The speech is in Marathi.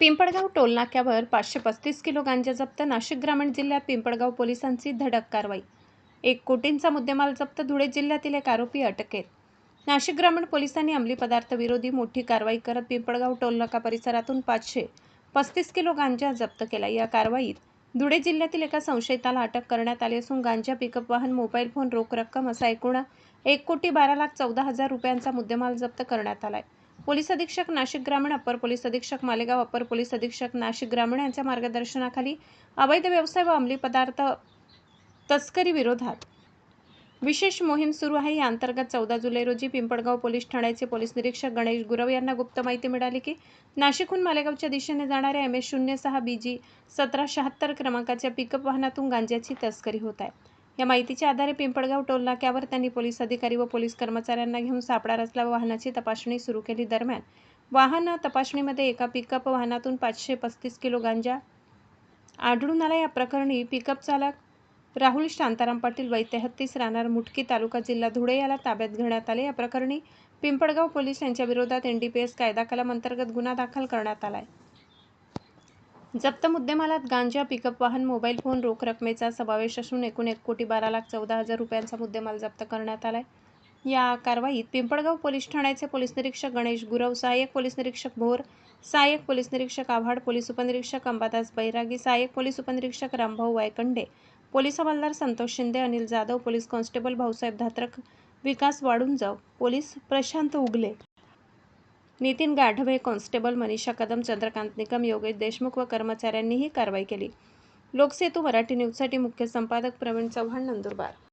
पिंपळगाव टोलनाक्यावर 535 किलो गांजा जप्त. नाशिक ग्रामीण जिल्ह्यात पिंपळगाव पोलिसांची धडक कारवाई. 1 कोटींचा मुद्देमाल जप्त. धुळे जिल्ह्यातील एक आरोपी अटकेत. नाशिक ग्रामीण पोलिसांनी अंमली पदार्थ विरोधी मोठी कारवाई करत पिंपळगाव टोलनाका परिसरातून 535 किलो गांजा जप्त केला. या कारवाईत धुळे जिल्ह्यातील एका संशयिताला अटक करण्यात आली असून गांजा, पिकअप वाहन, मोबाईल फोन, रोख रक्कम असा एकूण 1,12,14,00,000 रुपयांचा मुद्देमाल जप्त करण्यात आलाय. पोलीस अधीक्षक नाशिक ग्रामीण, अप्पर पोलीस अधीक्षक मालेगाव, अप्पर पोलीस अधीक्षक नाशिक ग्रामीण यांच्या मार्गदर्शनाखाली अवैध व्यवसाय व अंमली पदार्थ तस्करी विरोधात विशेष मोहीम सुरू आहे. या अंतर्गत 14 जुलै रोजी पिंपळगाव पोलीस ठाण्याचे पोलीस निरीक्षक गणेश गुरव यांना गुप्त माहिती मिळाली की नाशिकहून मालेगावच्या दिशेने जाणाऱ्या MS06 BG 1776 क्रमांकाच्या पिकअप वाहनातून गांजाची तस्करी होत आहे. या माहितीच्या आधारे पिंपळगाव टोल नाक्यावर त्यांनी पोलीस अधिकारी व पोलीस कर्मचाऱ्यांना घेऊन सापळा रचला व वाहनाची तपासणी सुरू केली. दरम्यान वाहन तपासणीमध्ये एका पिकअप वाहनातून 535 किलो गांजा आढळून आला. या प्रकरणी पिकअप चालक राहुल शांताराम पाटील वय 33 राहणार मुटकी तालुका जिल्हा धुळे याला ताब्यात घेण्यात आले. या प्रकरणी पिंपळगाव पोलीस यांच्या विरोधात NDPS कायदा कलम अंतर्गत गुन्हा दाखल करण्यात आलाय. जप्त मुद्देमालात गांजा, पिकअप वाहन, मोबाईल फोन, रोख रकमेचा समावेश असून एकूण 1,12,14,00,000 रुपयांचा मुद्देमाल जप्त करण्यात आलाय. या कारवाईत पिंपळगाव पोलीस ठाण्याचे पोलीस निरीक्षक गणेश गुरव, सहाय्यक पोलीस निरीक्षक भोर, सहाय्यक पोलीस निरीक्षक आव्हाड, पोलीस उपनिरीक्षक अंबादास बैरागी, सहाय्यक पोलीस उपनिरीक्षक रामभाऊ वायकंडे, पोलीस हवालदार संतोष शिंदे, अनिल जाधव, पोलीस कॉन्स्टेबल भाऊसाहेब धात्रक, विकास वाडुंजव, पोलीस प्रशांत उगले, नितीन गाढवे, कॉन्स्टेबल मनीषा कदम, चंद्रकांत निकम, योगेश देशमुख व कर्मचाऱ्यांनी ही कारवाई केली. लोकसेतू मराठी न्यूजसाठी मुख्य संपादक प्रवीण चव्हाण, नंदुरबार.